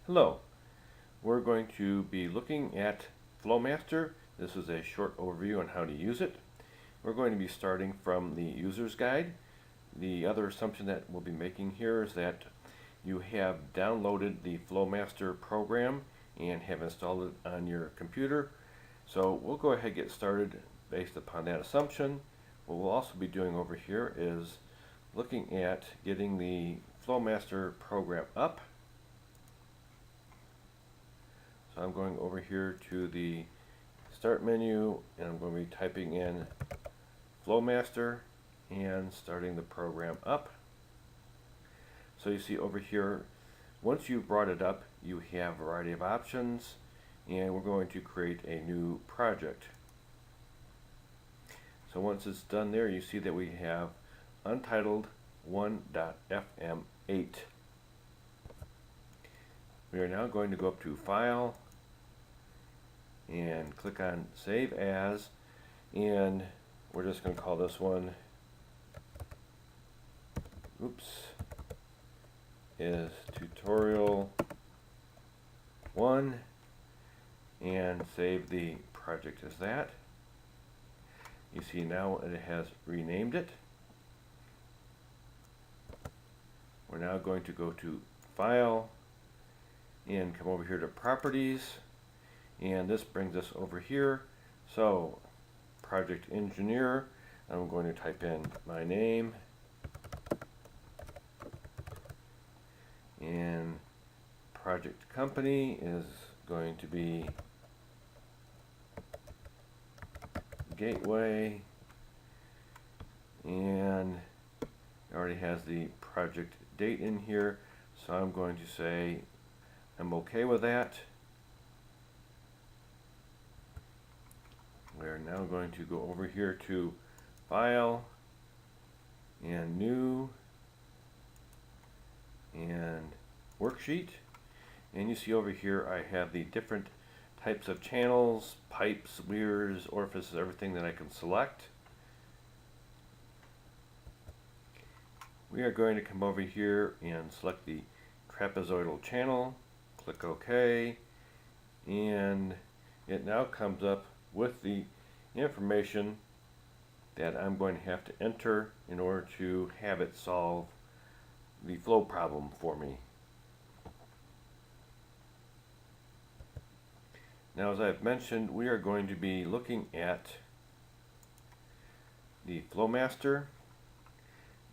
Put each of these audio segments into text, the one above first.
Hello, we're going to be looking at Flowmaster. This is a short overview on how to use it. We're going to be starting from the user's guide. The other assumption that we'll be making here is that you have downloaded the Flowmaster program and have installed it on your computer. So we'll go ahead and get started based upon that assumption. What we'll also be doing over here is looking at getting the Flowmaster program up. So I'm going over here to the start menu and I'm going to be typing in Flowmaster and starting the program up. So you see over here, once you've brought it up, you have a variety of options, and we're going to create a new project. So once it's done there, you see that we have Untitled 1.fm8. We are now going to go up to File and click on Save As, and we're just going to call this one is tutorial 1 and save the project as that. You see now it has renamed it. We're now going to go to File and come over here to Properties, and this brings us over here. So Project Engineer, I'm going to type in my name, and project company is going to be Gateway, and it already has the project date in here, so I'm going to say I'm okay with that. We're now going to go over here to File and New and Worksheet, and you see over here I have the different types of channels, pipes, weirs, orifices, everything that I can select. We are going to come over here and select the trapezoidal channel, click OK, and it now comes up with the information that I'm going to have to enter in order to have it solve the flow problem for me. Now, as I've mentioned, we are going to be looking at the Flowmaster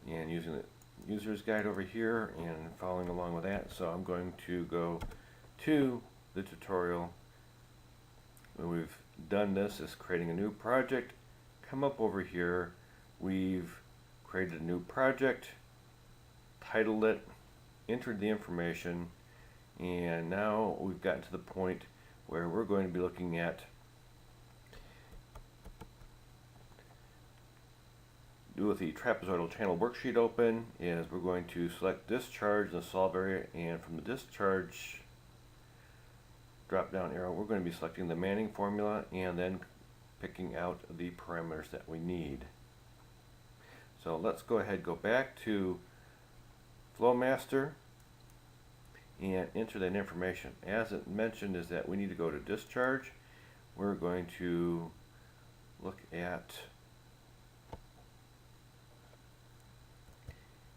and using the user's guide over here and following along with that. So I'm going to go to the tutorial. When we've done this, is creating a new project. Come up over here, we've created a new project, titled it, entered the information, and now we've gotten to the point where we're going to be looking at with the trapezoidal channel worksheet open is we're going to select discharge in the solve area, and from the discharge drop down arrow we're going to be selecting the Manning formula and then picking out the parameters that we need. So let's go ahead, go back to Flowmaster and enter that information. As it mentioned is that we need to go to discharge. We're going to look at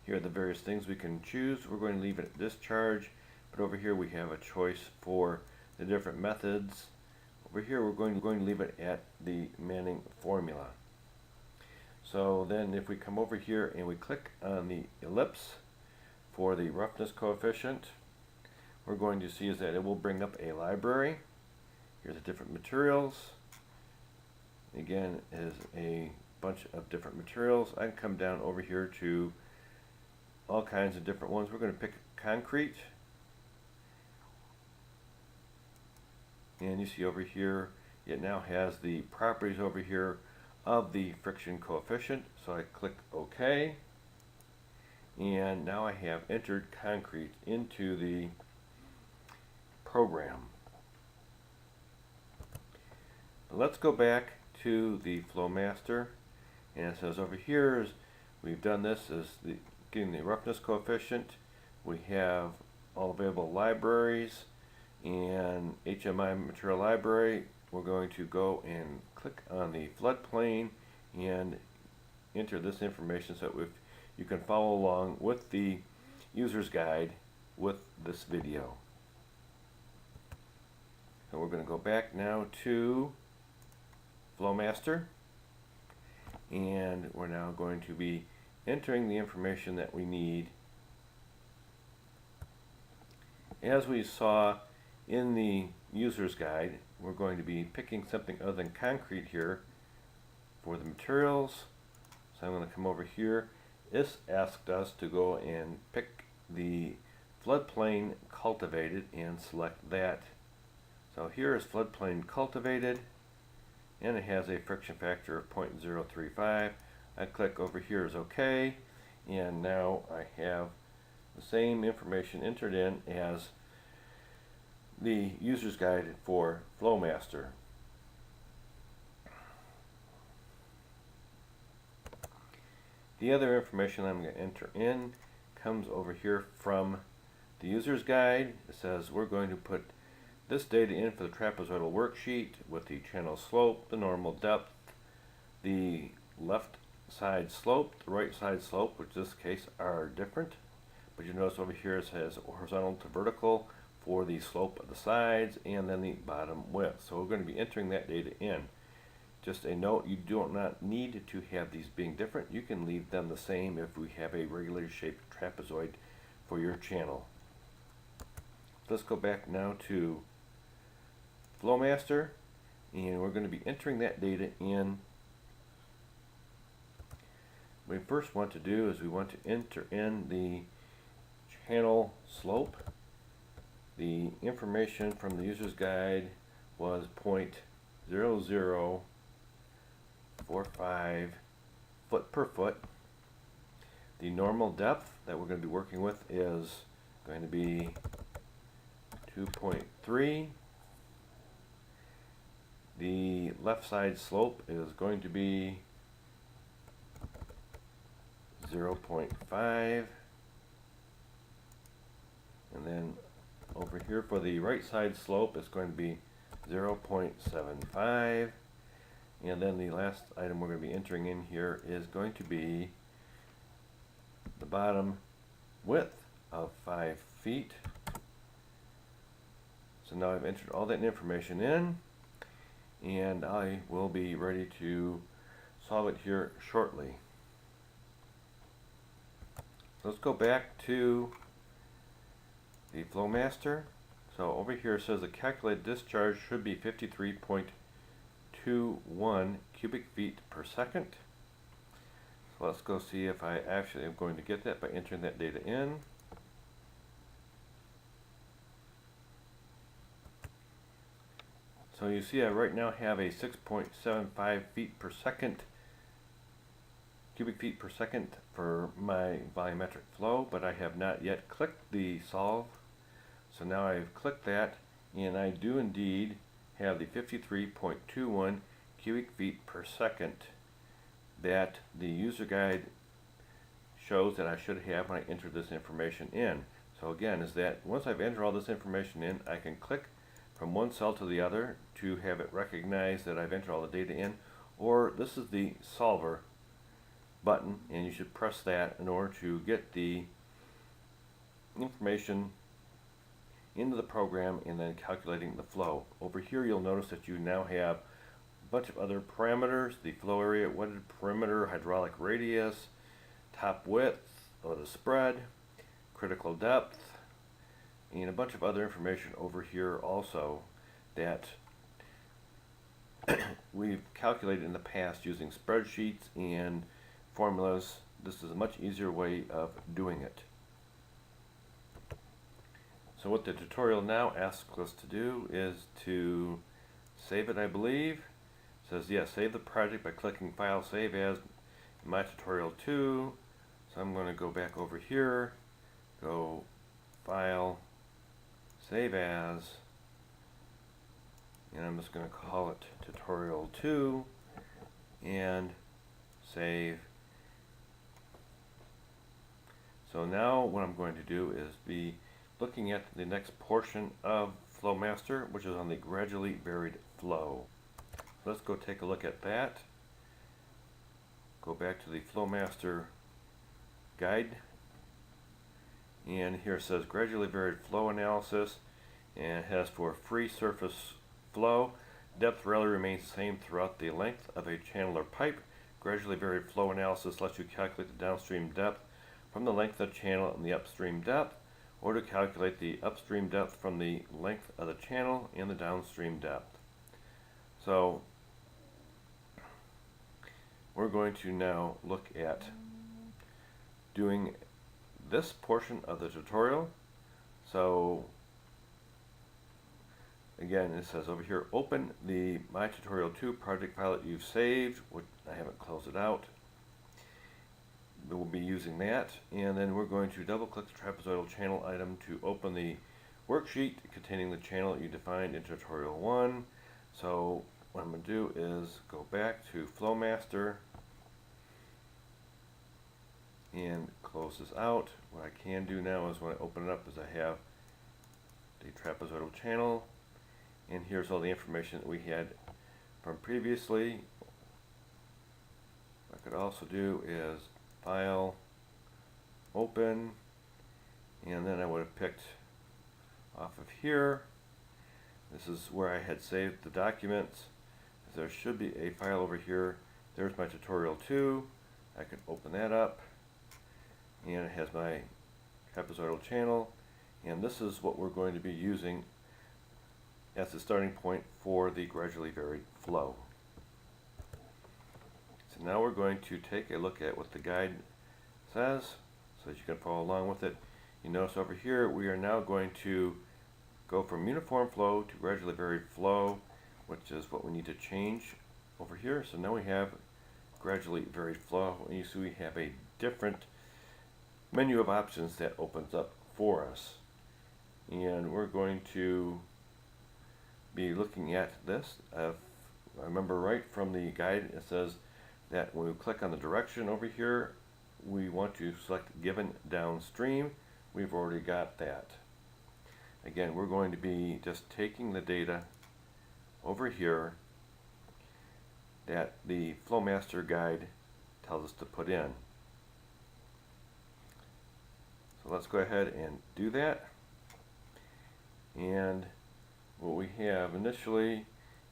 here are the various things we can choose. We're going to leave it at discharge, but over here we have a choice for the different methods. Over here we're going to leave it at the Manning formula. So then if we come over here and we click on the ellipse for the roughness coefficient, we're going to see is that it will bring up a library. Here's the different materials. Again, is a bunch of different materials. I can come down over here to all kinds of different ones. We're going to pick concrete. And you see over here, it now has the properties over here of the friction coefficient. So I click OK. And now I have entered concrete into the program. Let's go back to the Flowmaster, and it says over here is we've done this as the getting the roughness coefficient. We have all available libraries and HMI material library, we're going to go and click on the floodplain and enter this information so if you can follow along with the user's guide with this video. So we're going to go back now to Flowmaster, and we're now going to be entering the information that we need. As we saw in the user's guide, we're going to be picking something other than concrete here for the materials. So I'm going to come over here. This asked us to go and pick the floodplain cultivated and select that. So here is floodplain cultivated, and it has a friction factor of 0.035. I click over here is OK, and now I have the same information entered in as the user's guide for Flowmaster. The other information I'm going to enter in comes over here from the user's guide. It says we're going to put this data in for the trapezoidal worksheet with the channel slope, the normal depth, the left side slope, the right side slope, which in this case are different. But you notice over here it says horizontal to vertical for the slope of the sides and then the bottom width. So we're going to be entering that data in. Just a note, you do not need to have these being different. You can leave them the same if we have a regular shaped trapezoid for your channel. Let's go back now to Flowmaster, and we're going to be entering that data in. What we first want to do is we want to enter in the channel slope. The information from the user's guide was 0.0045 foot per foot. The normal depth that we're going to be working with is going to be 2.3. The left side slope is going to be 0.5, and then over here for the right side slope is going to be 0.75, and then the last item we're going to be entering in here is going to be the bottom width of 5 feet. So now I've entered all that information in, and I will be ready to solve it here shortly. So let's go back to the Flowmaster. So over here it says the calculated discharge should be 53.21 cubic feet per second. So let's go see if I actually am going to get that by entering that data in. So you see I right now have a 6.75 feet per second, cubic feet per second for my volumetric flow, but I have not yet clicked the solve. So now I've clicked that, and I do indeed have the 53.21 cubic feet per second that the user guide shows that I should have when I enter this information in. So again, is that once I've entered all this information in, I can click from one cell to the other to have it recognize that I've entered all the data in, or this is the solver button, and you should press that in order to get the information into the program and then calculating the flow. Over here you'll notice that you now have a bunch of other parameters: the flow area, wetted perimeter, hydraulic radius, top width or the spread, critical depth, and a bunch of other information over here also that we've calculated in the past using spreadsheets and formulas. This is a much easier way of doing it. So what the tutorial now asks us to do is to save it, I believe. It says, yes, save the project by clicking File, Save As, in my tutorial 2. So I'm going to go back over here, go File, Save As, and I'm just going to call it tutorial 2 and save. So now what I'm going to do is be looking at the next portion of Flowmaster, which is on the gradually varied flow. Let's go take a look at that. Go back to the Flowmaster guide, and here it says gradually varied flow analysis, and it has for free surface flow, depth rarely remains the same throughout the length of a channel or pipe. Gradually varied flow analysis lets you calculate the downstream depth from the length of the channel and the upstream depth, or to calculate the upstream depth from the length of the channel and the downstream depth. So we're going to now look at doing this portion of the tutorial. So again, it says over here, open the My Tutorial 2 project file that you've saved, which I haven't closed it out. We'll be using that, and then we're going to double click the trapezoidal channel item to open the worksheet containing the channel that you defined in tutorial 1. So what I'm going to do is go back to Flowmaster and close this out. What I can do now is when I open it up is I have the trapezoidal channel, and here's all the information that we had from previously. What I could also do is File, Open, and then I would have picked off of here. This is where I had saved the documents. There should be a file over here. There's my tutorial 2. I can open that up, and it has my trapezoidal channel, and this is what we're going to be using as the starting point for the gradually varied flow. So now we're going to take a look at what the guide says so that you can follow along with it. You notice over here we are now going to go from uniform flow to gradually varied flow, which is what we need to change over here. So now we have gradually varied flow, and you see we have a different menu of options that opens up for us, and we're going to be looking at this. If I remember right from the guide, it says that when we click on the direction over here, we want to select given downstream. We've already got that. Again, we're going to be just taking the data over here that the Flowmaster guide tells us to put in. So let's go ahead and do that. And what we have initially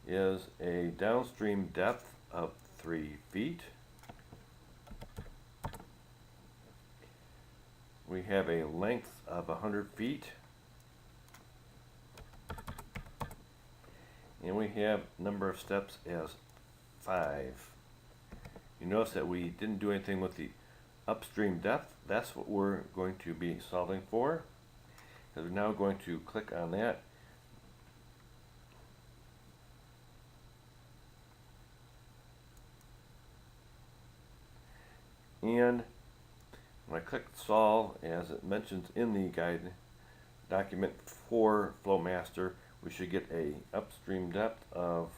is a downstream depth of 3 feet. We have a length of 100 feet. And we have number of steps as 5. You notice that we didn't do anything with the upstream depth. That's what we're going to be solving for. So we're now going to click on that. And when I click solve, as it mentions in the guide document for Flowmaster, we should get a upstream depth of,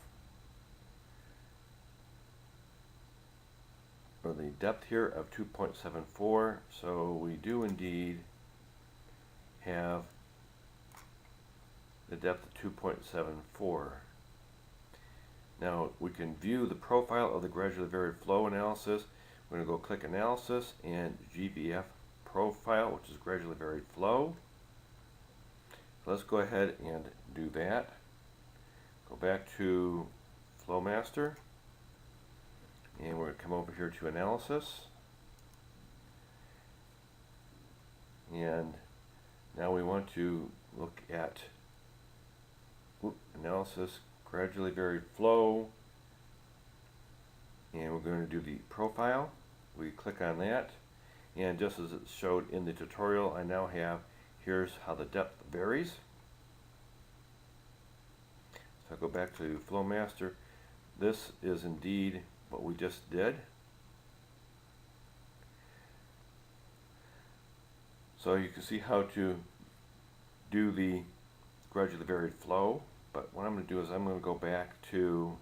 or the depth here of 2.74. So we do indeed have the depth of 2.74. Now we can view the profile of the gradually varied flow analysis. We're going to go click Analysis and GVF Profile, which is gradually varied flow. So let's go ahead and do that. Go back to Flowmaster, and we're going to come over here to Analysis. And now we want to look at Analysis, gradually varied flow, and we're going to do the profile. We click on that, and just as it showed in the tutorial, I now have, here's how the depth varies. So I go back to Flowmaster. This is indeed what we just did. So you can see how to do the gradually varied flow, but what I'm going to do is I'm going to go back to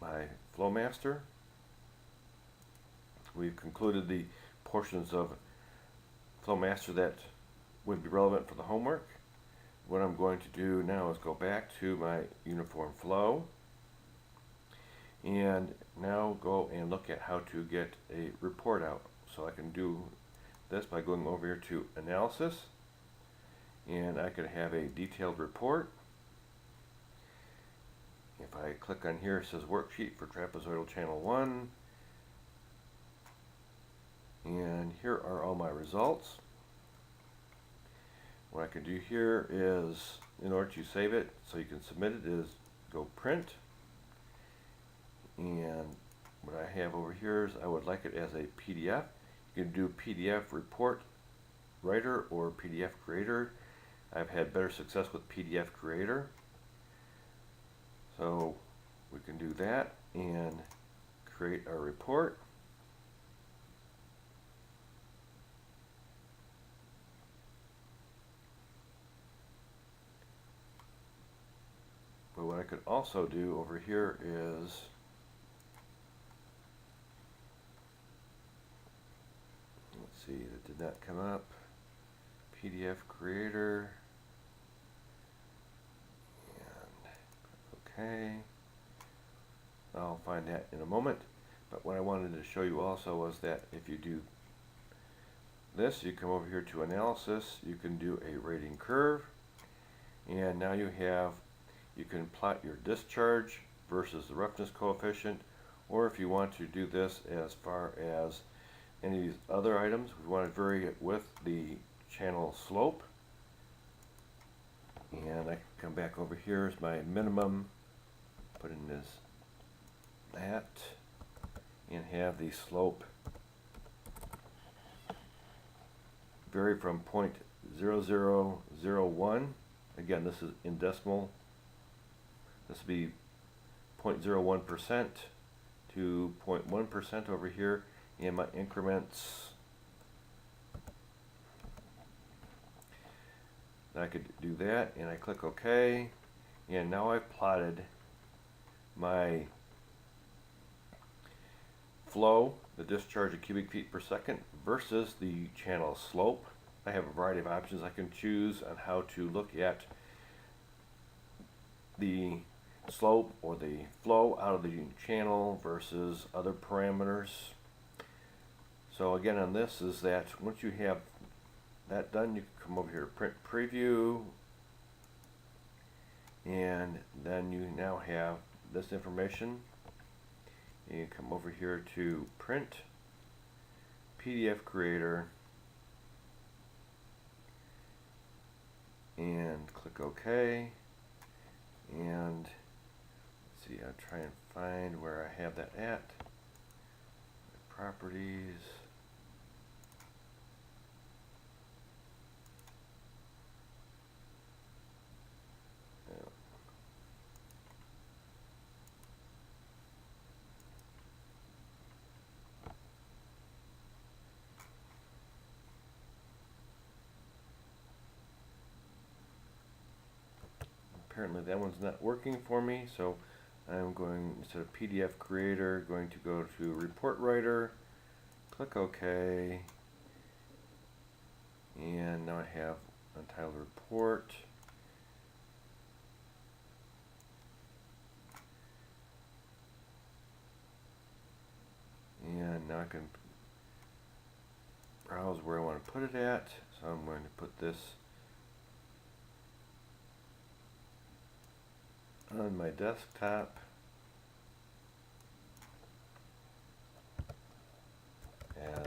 my Flowmaster. We've concluded the portions of Flowmaster that would be relevant for the homework. What I'm going to do now is go back to my uniform flow and now go and look at how to get a report out. So I can do this by going over here to analysis, and I could have a detailed report. If I click on here, it says worksheet for trapezoidal channel 1, and here are all my results. What I can do here is, in order to save it so you can submit it, is go print, and what I have over here is I would like it as a PDF. You can do PDF report writer or PDF creator. I've had better success with PDF creator, so we can do that and create our report. But what I could also do over here is let's see, that did not come up. PDF creator, and okay, I'll find that in a moment. But what I wanted to show you also was that if you do this, you come over here to analysis, you can do a rating curve, and now you can plot your discharge versus the roughness coefficient, or if you want to do this as far as any of these other items, we want to vary it with the channel slope. And I can come back over here as my minimum, put in this, that, and have the slope vary from 0.0001. Again, this is in decimal. This will be 0.01% to 0.1% over here, and my increments, I could do that, and I click OK, and now I've plotted my flow, the discharge of cubic feet per second, versus the channel slope. I have a variety of options I can choose on how to look at the slope or the flow out of the channel versus other parameters. So again, on this is that once you have that done, you can come over here to print preview, and then you now have this information. You come over here to print PDF creator and click OK, and let's see, I'll try and find where I have that at. Properties. Apparently that one's not working for me, so I'm going, instead of PDF creator, going to go to report writer, click OK, and now I have untitled report. And now I can browse where I want to put it at, so I'm going to put this on my desktop as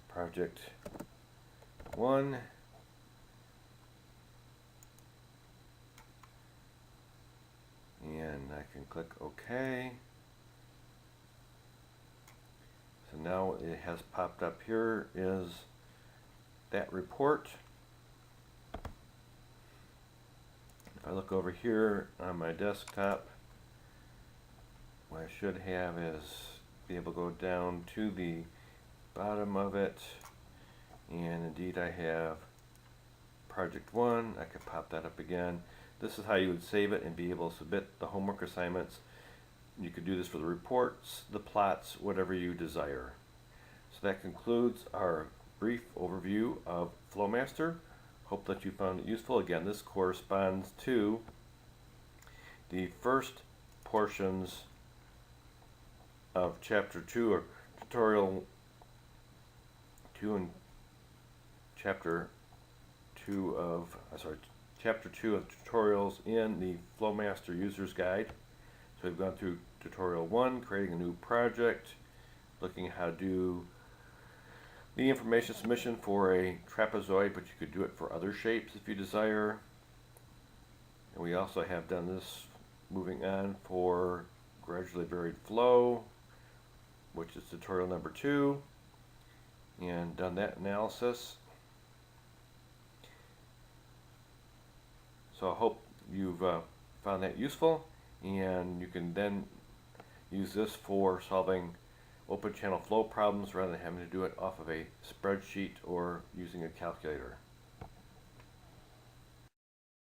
project 1, and I can click OK. So now it has popped up here is that report. If I look over here on my desktop, what I should have is be able to go down to the bottom of it, and indeed I have project 1. I could pop that up again. This is how you would save it and be able to submit the homework assignments. You could do this for the reports, the plots, whatever you desire. So that concludes our brief overview of Flowmaster. Hope that you found it useful. Again, this corresponds to the first portions of Chapter 2 or Tutorial 2 and Chapter 2 of tutorials in the Flowmaster User's Guide. So we've gone through Tutorial 1, creating a new project, looking at how to do the information submission for a trapezoid, but you could do it for other shapes if you desire. And we also have done this moving on for gradually varied flow, which is tutorial number 2, and done that analysis. So I hope you've found that useful, and you can then use this for solving open channel flow problems rather than having to do it off of a spreadsheet or using a calculator.